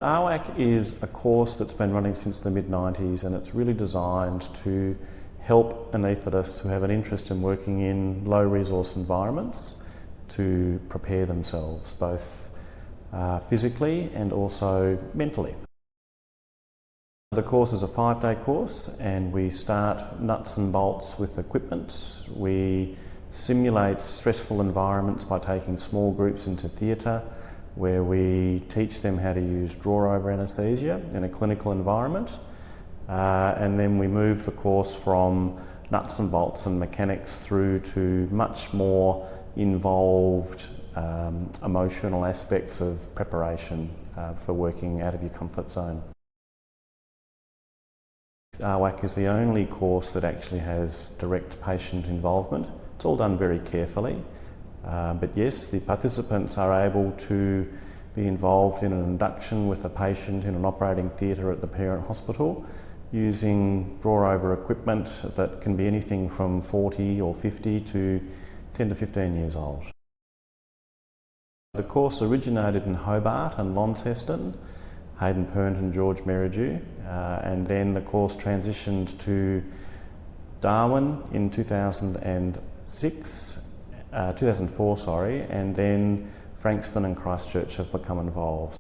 RWAC is a course that's been running since the mid-90s, and it's really designed to help anaesthetists who have an interest in working in low resource environments to prepare themselves both physically and also mentally. The course is a 5-day course, and we start nuts and bolts with equipment. We simulate stressful environments by taking small groups into theatre, where we teach them how to use draw-over anaesthesia in a clinical environment. And then we move the course from nuts and bolts and mechanics through to much more involved emotional aspects of preparation for working out of your comfort zone. RWAC is the only course that actually has direct patient involvement. It's all done very carefully, but yes, the participants are able to be involved in an induction with a patient in an operating theatre at the parent hospital using draw-over equipment that can be anything from 40 or 50 to 10 to 15 years old. The course originated in Hobart and Launceston, Hayden Pernt and George Merridew, and then the course transitioned to Darwin in 2004, and then Frankston and Christchurch have become involved.